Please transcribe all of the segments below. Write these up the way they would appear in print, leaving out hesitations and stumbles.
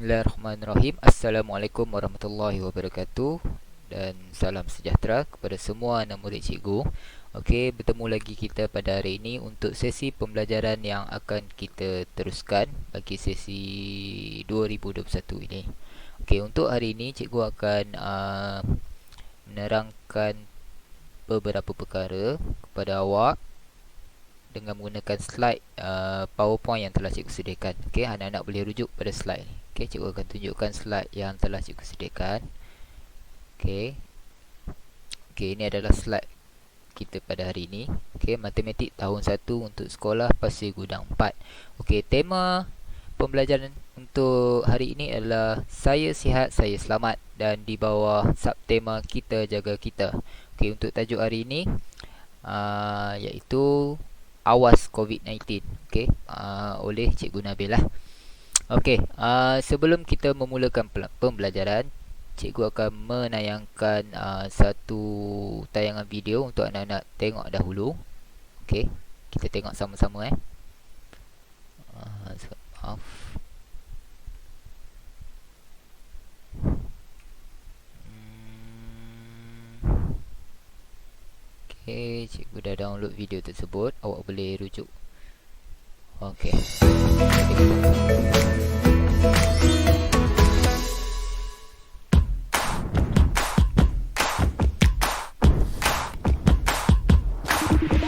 Bismillahirrahmanirrahim. Assalamualaikum warahmatullahi wabarakatuh. Dan salam sejahtera kepada semua anak murid cikgu. Okey, bertemu lagi kita pada hari ini untuk sesi pembelajaran yang akan kita teruskan bagi sesi 2021 ini. Okey, untuk hari ini cikgu akan menerangkan beberapa perkara kepada awak dengan menggunakan slide PowerPoint yang telah cikgu sediakan. Okey, anak-anak boleh rujuk pada slide ni. Okey, cikgu akan tunjukkan slide yang telah cikgu sediakan. Okey. Okey, ini adalah slide kita pada hari ini. Okey, matematik tahun 1 untuk sekolah Pasir Gudang 4. Okey, tema pembelajaran untuk hari ini adalah saya sihat, saya selamat, dan di bawah subtema kita jaga kita. Okey, untuk tajuk hari ini iaitu awas COVID-19. Okey, oleh Cikgu Nabil lah. Okey, sebelum kita memulakan pembelajaran, cikgu akan menayangkan satu tayangan video untuk anak-anak tengok dahulu. Okey, kita tengok sama-sama maaf. Okey, cikgu dah download video tersebut. Awak boleh rujuk. Okey.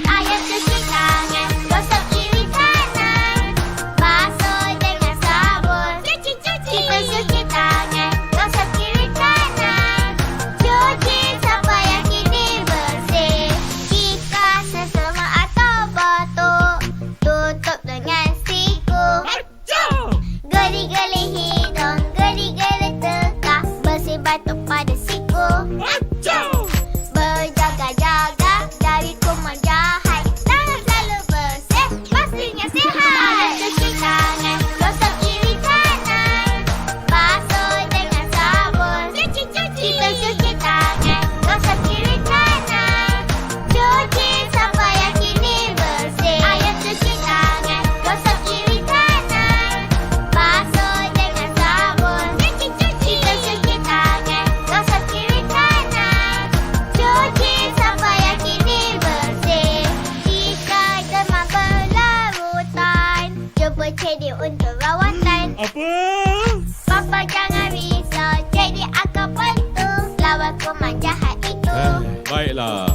Ayam cuci tangan, gosok kiri kanan, basuh dengan sabun. Cuci. Kita cuci tangan, gosok kiri kanan, cuci sampai yakini bersih. Jika sesama atau batuk, tutup dengan siku. Geli-geli hidung, geli-geli tekak, bersih batuk pada siku. Berjaga-jaga dari kuman jahat, tangan selalu bersih, pastinya sihat. Cuci tangan, gosok kiri kanan, basuh dengan sabun. Kita cuci tangan, gosok kiri kanan, cuci sampai yakini bersih. Ayo cuci tangan, gosok kiri kanan, basuh dengan sabun. Kita cuci tangan, gosok kiri kanan, cuci sampai yakini bersih. Jika demam berlarutan, cuba cedek untuk rawatan. Apa? Papa jangan risau, cedek akan bantu lawan kuman jahat itu. Baiklah.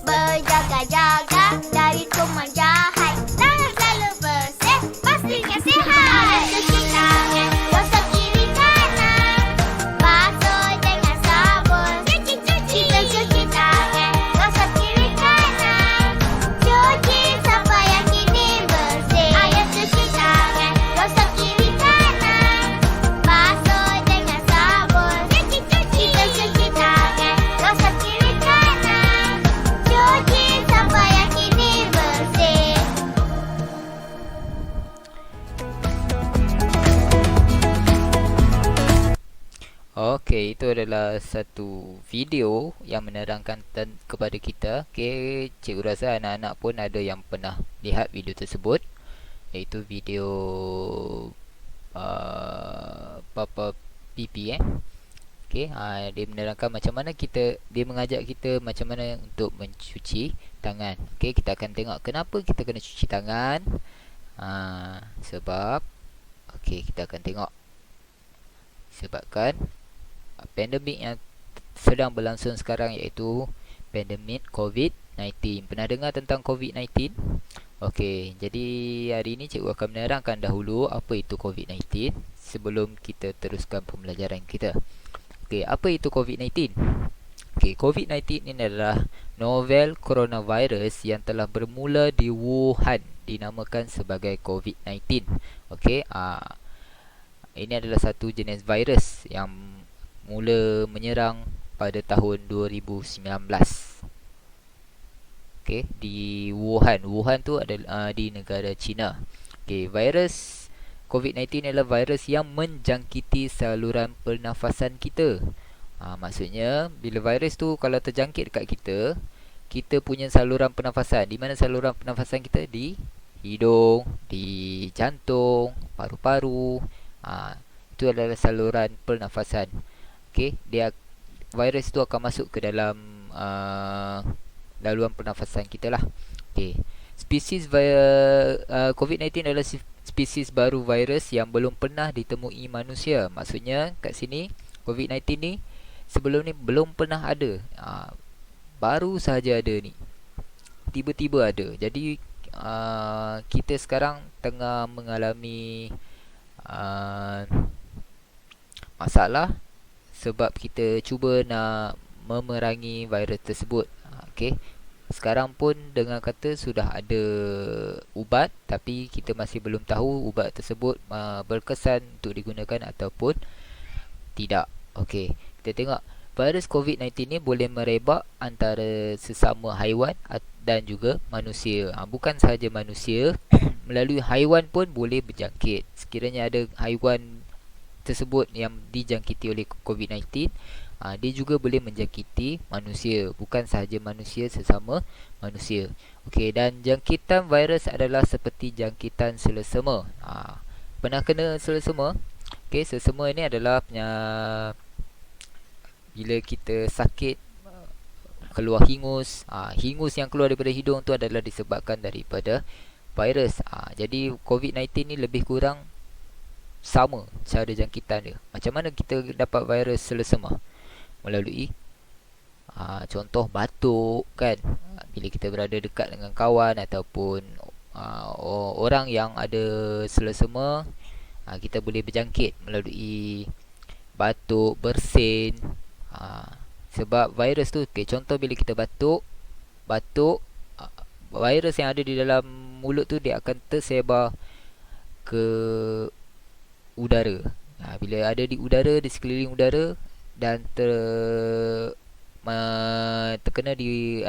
Berjaga-jaga dari kuman jahat, tangan selalu bersih, pastinya sihat. Cuci tangan, gosok kiri kanan, basuh dengan sabun. Kita cuci tangan, gosok kiri kanan, cuci sampai yakini bersih. Ayo cuci tangan, gosok kiri kanan, basuh dengan sabun. Kita cuci tangan, gosok kiri kanan, cuci sampai yakini bersih. Okey, itu adalah satu video yang menerangkan kepada kita. Okey, cikgu rasa anak-anak pun ada yang pernah lihat video tersebut, iaitu video Papa Pipi Okey, dia menerangkan macam mana dia mengajak kita macam mana untuk mencuci tangan. Okey, kita akan tengok kenapa kita kena cuci tangan. Sebab okey, kita akan tengok sebabkan pandemik yang sedang berlangsung sekarang, iaitu pandemik COVID-19. Pernah dengar tentang COVID-19? Okey, jadi hari ini cikgu akan menerangkan dahulu apa itu COVID-19 sebelum kita teruskan pembelajaran kita. Okey, apa itu COVID-19? Okey, COVID-19 ini adalah novel coronavirus yang telah bermula di Wuhan, dinamakan sebagai COVID-19. Okey, ini adalah satu jenis virus yang mula menyerang pada tahun 2019. Okey, di Wuhan. Wuhan tu adalah di negara China. Okey, virus COVID-19 adalah virus yang menjangkiti saluran pernafasan kita. Maksudnya bila virus tu kalau terjangkit dekat kita, kita punya saluran pernafasan. Di mana saluran pernafasan kita? Di hidung, di jantung, paru-paru. itu adalah saluran pernafasan. Okey, virus itu akan masuk ke dalam laluan pernafasan kita lah. Okey. Spesies COVID-19 adalah spesies baru virus yang belum pernah ditemui manusia. Maksudnya kat sini COVID-19 ni sebelum ni belum pernah ada. Baru sahaja ada ni. Tiba-tiba ada. Jadi kita sekarang tengah mengalami masalah sebab kita cuba nak memerangi virus tersebut. Okey. Sekarang pun dengar kata sudah ada ubat, tapi kita masih belum tahu ubat tersebut berkesan untuk digunakan ataupun tidak. Okey, kita tengok virus COVID-19 ni boleh merebak antara sesama haiwan dan juga manusia. Bukan sahaja manusia, melalui haiwan pun boleh berjangkit. Sekiranya ada haiwan tersebut yang dijangkiti oleh COVID-19, dia juga boleh menjangkiti manusia. Bukan sahaja manusia, sesama manusia. Okey, dan jangkitan virus adalah seperti jangkitan selesema. Pernah kena selesema? Okey, selesema ini adalah bila kita sakit, keluar hingus. Hingus yang keluar daripada hidung tu adalah disebabkan daripada virus. Jadi COVID-19 ni lebih kurang sama cara jangkitan dia. Macam mana kita dapat virus selesema? Melalui contoh batuk kan, bila kita berada dekat dengan kawan ataupun orang yang ada selesema, kita boleh berjangkit melalui batuk, bersin. Sebab virus tu, contoh bila kita batuk, virus yang ada di dalam mulut tu dia akan tersebar ke udara. Bila ada di udara, di sekeliling udara dan terkena di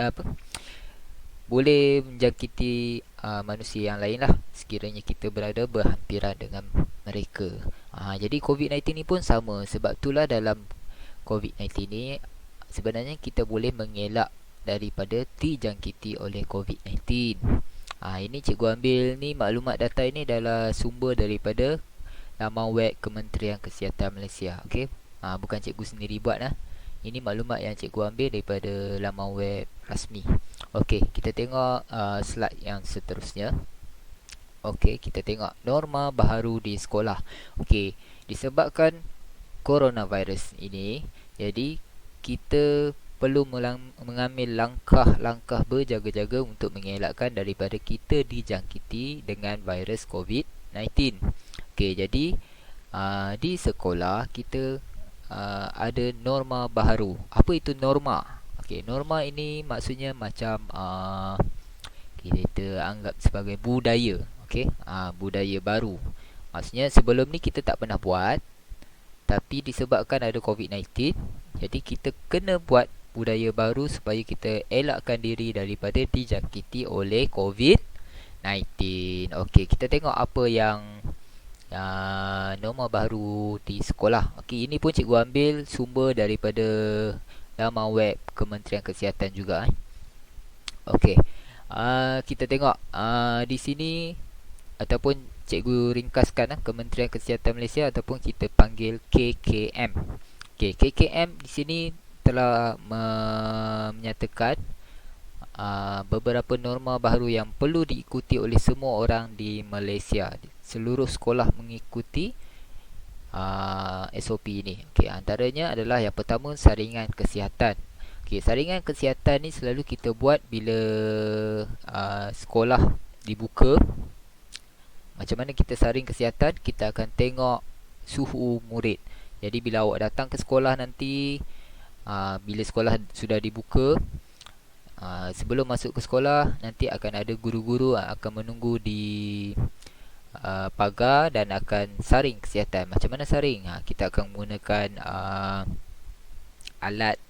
boleh menjangkiti manusia yang lain lah, sekiranya kita berada berhampiran dengan mereka. Jadi COVID-19 ni pun sama. Sebab itulah dalam COVID-19 ni sebenarnya kita boleh mengelak daripada dijangkiti oleh COVID-19. Ini cikgu ambil ni maklumat data ini adalah sumber daripada laman web Kementerian Kesihatan Malaysia. Okey. Bukan cikgu sendiri buat lah. Ini maklumat yang cikgu ambil daripada laman web rasmi. Okey, kita tengok slide yang seterusnya. Okey, kita tengok norma baharu di sekolah. Okey, disebabkan coronavirus ini, jadi kita perlu mengambil langkah-langkah berjaga-jaga untuk mengelakkan daripada kita dijangkiti dengan virus COVID-19. Okey, jadi di sekolah kita ada norma baharu. Apa itu norma? Okey, norma ini maksudnya macam kita anggap sebagai budaya. Okey, budaya baru. Maksudnya sebelum ni kita tak pernah buat, tapi disebabkan ada COVID-19, jadi kita kena buat budaya baru supaya kita elakkan diri daripada dijangkiti oleh COVID-19. Okey, kita tengok apa yang norma baru di sekolah. Okey, ini pun cikgu ambil sumber daripada laman web Kementerian Kesihatan juga. Okey, kita tengok di sini, ataupun cikgu ringkaskan Kementerian Kesihatan Malaysia ataupun kita panggil KKM. Okey, KKM di sini telah menyatakan beberapa norma baru yang perlu diikuti oleh semua orang di Malaysia. Seluruh sekolah mengikuti SOP ini. Okey, antaranya adalah yang pertama, saringan kesihatan. Okey, saringan kesihatan ni selalu kita buat bila sekolah dibuka. Macam mana kita saring kesihatan? Kita akan tengok suhu murid. Jadi bila awak datang ke sekolah nanti, bila sekolah sudah dibuka, sebelum masuk ke sekolah, nanti akan ada guru-guru akan menunggu di pagar dan akan saring kesihatan. Macam mana saring? Kita akan menggunakan alat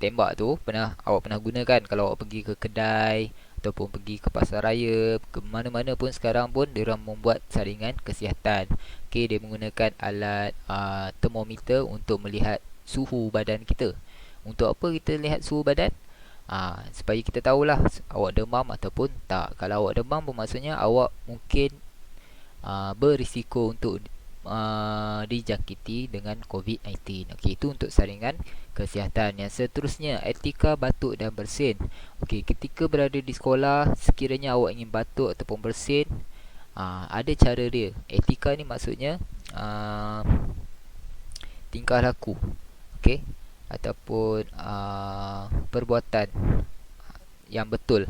tembak tu. Awak pernah gunakan kalau awak pergi ke kedai ataupun pergi ke pasar raya, ke mana-mana pun sekarang pun diorang membuat saringan kesihatan. Okey, dia menggunakan alat termometer untuk melihat suhu badan kita. Untuk apa kita lihat suhu badan? Supaya kita tahulah awak demam ataupun tak. Kalau awak demam, bermaksudnya awak mungkin berisiko untuk dijangkiti dengan COVID-19. Okey, itu untuk saringan kesihatan. Yang seterusnya, etika batuk dan bersin. Okey, ketika berada di sekolah, sekiranya awak ingin batuk ataupun bersin, ada cara dia. Etika ni maksudnya tingkah laku, okey, ataupun perbuatan yang betul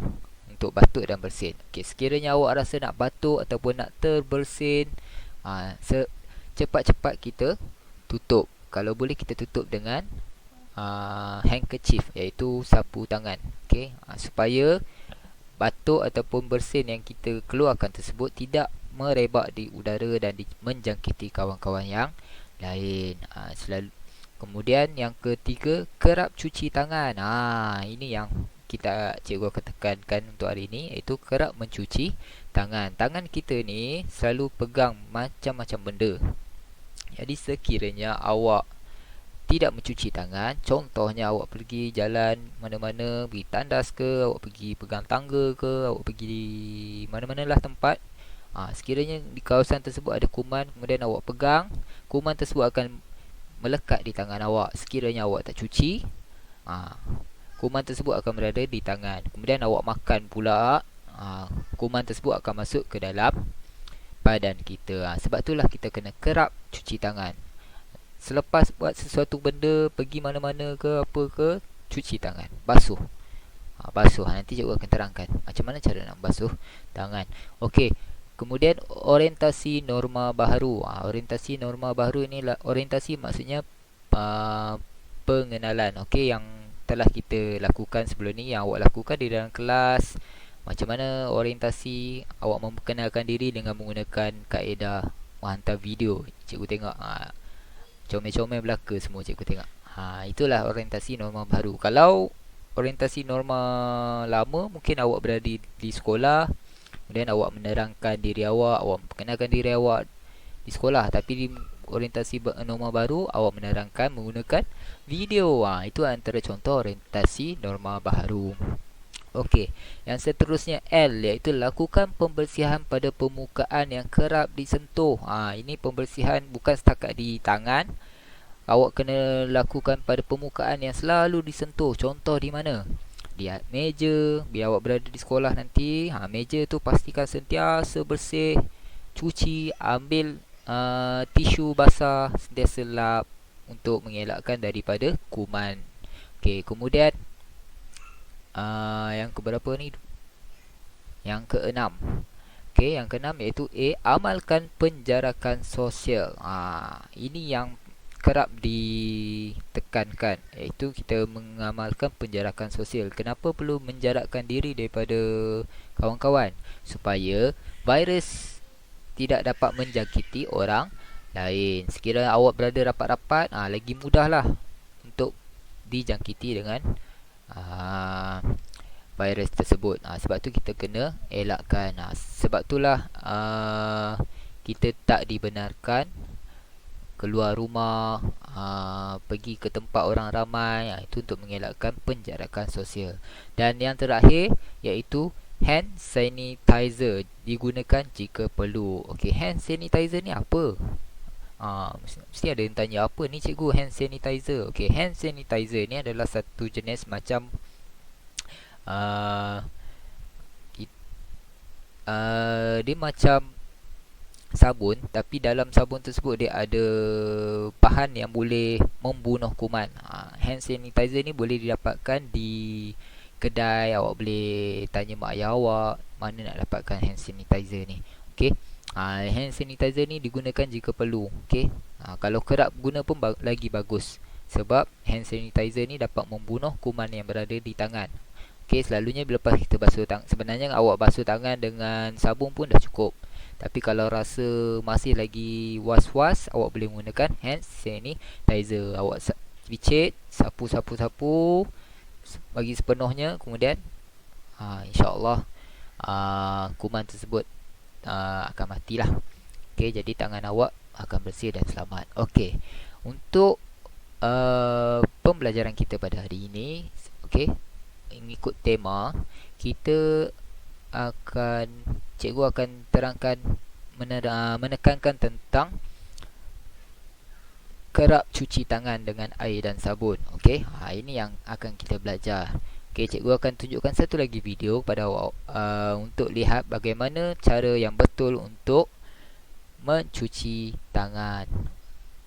untuk batuk dan bersin. Okey, sekiranya awak rasa nak batuk ataupun nak terbersin, cepat-cepat kita tutup. Kalau boleh kita tutup dengan handkerchief, iaitu sapu tangan. Okey, supaya batuk ataupun bersin yang kita keluarkan tersebut tidak merebak di udara dan menjangkiti kawan-kawan yang lain. Kemudian yang ketiga, kerap cuci tangan. Ini yang cikgu akan tekankan untuk hari ini, iaitu kerap mencuci tangan. Tangan kita ni selalu pegang macam-macam benda. Jadi sekiranya awak tidak mencuci tangan, contohnya awak pergi jalan mana-mana, pergi tandas ke, awak pergi pegang tangga ke, awak pergi mana-manalah tempat, sekiranya di kawasan tersebut ada kuman, kemudian awak pegang, kuman tersebut akan melekat di tangan awak. Sekiranya awak tak cuci, kuman tersebut akan berada di tangan. Kemudian awak makan pula, kuman tersebut akan masuk ke dalam badan kita. Sebab itulah kita kena kerap cuci tangan. Selepas buat sesuatu benda, pergi mana-mana ke apa ke, cuci tangan, basuh. Basuh, nanti cikgu akan terangkan macam mana cara nak basuh tangan. Okey, kemudian orientasi norma baharu. Orientasi norma baharu ni orientasi maksudnya pengenalan, okey, yang telah kita lakukan sebelum ni, yang awak lakukan di dalam kelas. Macam mana orientasi, awak memperkenalkan diri dengan menggunakan kaedah menghantar video. Cikgu tengok comel-comel belaka semua cikgu tengok. Itulah orientasi norma baru. Kalau orientasi norma lama, mungkin awak berada di sekolah, kemudian awak menerangkan diri awak, awak memperkenalkan diri awak di sekolah. Tapi di orientasi norma baru, awak menerangkan menggunakan video. Itu antara contoh orientasi norma baru. Okey, yang seterusnya L, iaitu lakukan pembersihan pada permukaan yang kerap disentuh. Ini pembersihan bukan setakat di tangan. Awak kena lakukan pada permukaan yang selalu disentuh. Contoh di mana? Di meja, bila awak berada di sekolah nanti, meja tu pastikan sentiasa bersih. Cuci, ambil tisu basah, sentiasa lap untuk mengelakkan daripada kuman. Okey, kemudian yang keberapa ni? Yang keenam. Okey, yang keenam iaitu A, amalkan penjarakan sosial. Ini yang kerap ditekankan, iaitu kita mengamalkan penjarakan sosial. Kenapa perlu menjarakkan diri daripada kawan-kawan? Supaya virus tidak dapat menjangkiti orang lain. Sekiranya awak berada rapat-rapat, lagi mudahlah untuk dijangkiti dengan virus tersebut. Sebab tu kita kena elakkan. Sebab itulah kita tak dibenarkan keluar rumah, pergi ke tempat orang ramai. Itu untuk mengelakkan penjarakan sosial. Dan yang terakhir iaitu hand sanitizer digunakan jika perlu. Okey, hand sanitizer ni apa? Mesti ada yang tanya, apa ni cikgu hand sanitizer? Okey, hand sanitizer ni adalah satu jenis macam dia macam sabun, tapi dalam sabun tersebut dia ada bahan yang boleh membunuh kuman. Hand sanitizer ni boleh didapatkan di kedai. Awak boleh tanya mak ayah awak mana nak dapatkan hand sanitizer ni. Okey, hand sanitizer ni digunakan jika perlu. Okey, kalau kerap guna pun lagi bagus, sebab hand sanitizer ni dapat membunuh kuman yang berada di tangan. Okey, selalunya bila lepas kita basuh tangan, sebenarnya awak basuh tangan dengan sabun pun dah cukup. Tapi kalau rasa masih lagi was-was, awak boleh menggunakan hand sanitizer. Awak picit, sapu-sapu-sapu bagi sepenuhnya, kemudian insya-Allah kuman tersebut akan matilah. Okey, jadi tangan awak akan bersih dan selamat. Okey, untuk pembelajaran kita pada hari ini, okey, mengikut tema, kita cikgu akan terangkan, menekankan tentang kerap cuci tangan dengan air dan sabun. Okey, ini yang akan kita belajar. Okey, cikgu akan tunjukkan satu lagi video kepada awak untuk lihat bagaimana cara yang betul untuk mencuci tangan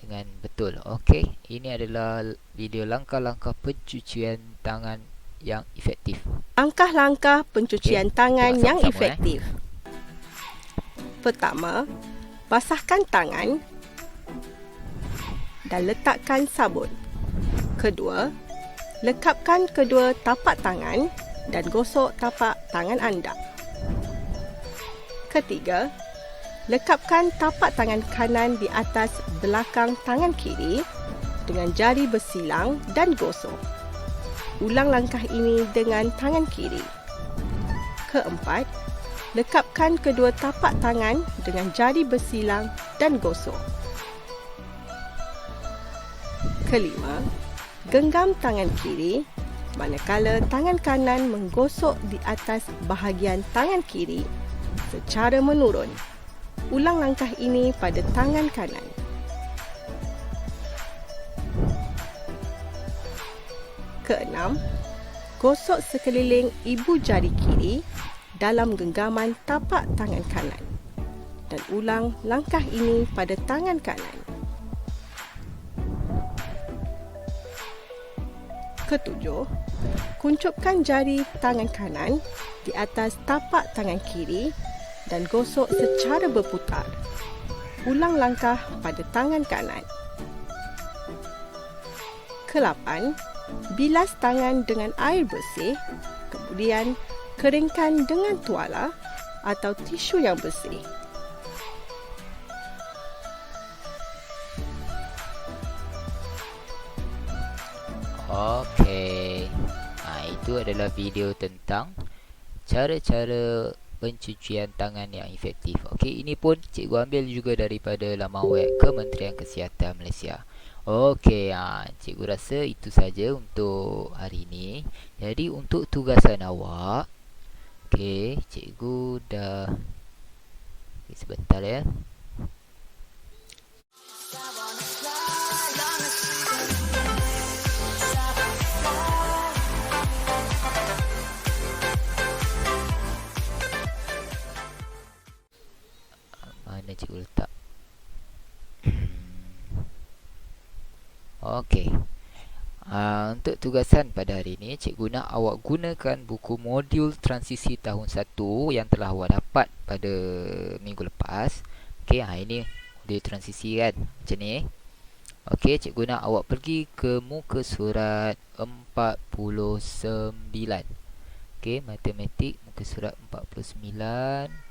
dengan betul. Okey, ini adalah video langkah-langkah pencucian tangan yang efektif. Langkah-langkah pencucian tangan tengok yang sama-sama, efektif. Pertama, basahkan tangan dan letakkan sabun. Kedua, lekapkan kedua tapak tangan dan gosok tapak tangan anda. Ketiga, lekapkan tapak tangan kanan di atas belakang tangan kiri dengan jari bersilang dan gosok. Ulang langkah ini dengan tangan kiri. Keempat, lekapkan kedua tapak tangan dengan jari bersilang dan gosok. Kelima, genggam tangan kiri manakala tangan kanan menggosok di atas bahagian tangan kiri secara menurun. Ulang langkah ini pada tangan kanan. Keenam, gosok sekeliling ibu jari kiri dalam genggaman tapak tangan kanan dan ulang langkah ini pada tangan kanan. Ketujuh, kuncupkan jari tangan kanan di atas tapak tangan kiri dan gosok secara berputar. Ulang langkah pada tangan kanan. Kelapan, bilas tangan dengan air bersih, kemudian keringkan dengan tuala atau tisu yang bersih. Okey. Itu adalah video tentang cara-cara pencucian tangan yang efektif. Okey, ini pun cikgu ambil juga daripada laman web Kementerian Kesihatan Malaysia. Okey, cikgu rasa itu saja untuk hari ini. Jadi untuk tugasan awak, okey, cikgu dah sebentar ya. Mana cikgu letak? Okey. Untuk tugasan pada hari ini, cikgu nak awak gunakan buku modul transisi tahun 1 yang telah awak dapat pada minggu lepas. Okey, ini modul transisi kan, macam ni. Okey, cikgu nak awak pergi ke muka surat 49. Okey, matematik muka surat 49.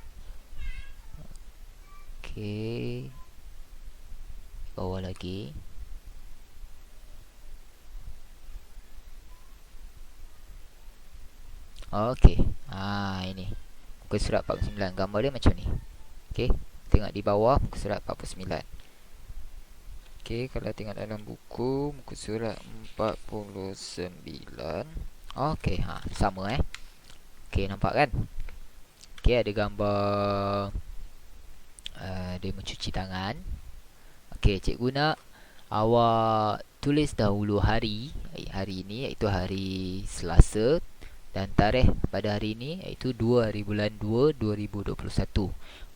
Okey, bawah lagi. Okey, ini muka surat 49, gambar dia macam ni. Okey, tengok di bawah muka surat 49. Okey, kalau tengok dalam buku muka surat 49. Okey, sama Okey, nampak kan? Okey, ada gambar dia mencuci tangan. Okey, cikgu nak awak tulis dahulu hari ini, iaitu hari Selasa, dan tarikh pada hari ini iaitu 2 hari bulan 2 2021.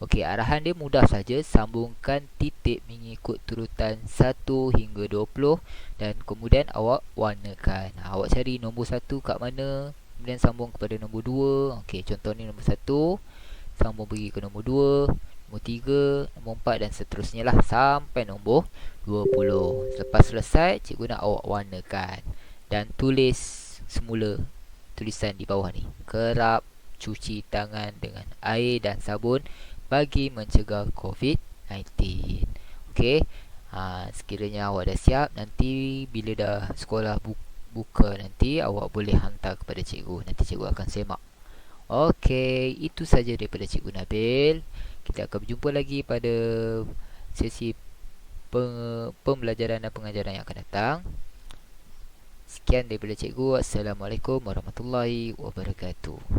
Okey, arahan dia mudah saja, sambungkan titik mengikut turutan 1 hingga 20 dan kemudian awak warnakan. Awak cari nombor 1 kat mana, kemudian sambung kepada nombor 2. Okey, contoh ni nombor 1, sambung pergi ke nombor 2, nombor 3, nombor 4 dan seterusnya lah sampai nombor 20. Lepas selesai, cikgu nak awak warnakan dan tulis semula tulisan di bawah ni. Kerap cuci tangan dengan air dan sabun bagi mencegah COVID-19. Okey, sekiranya awak dah siap, nanti bila dah sekolah buka nanti awak boleh hantar kepada cikgu. Nanti cikgu akan semak. Okey, itu saja daripada Cikgu Nabil. Kita akan berjumpa lagi pada sesi pembelajaran dan pengajaran yang akan datang. Sekian daripada cikgu. Assalamualaikum warahmatullahi wabarakatuh.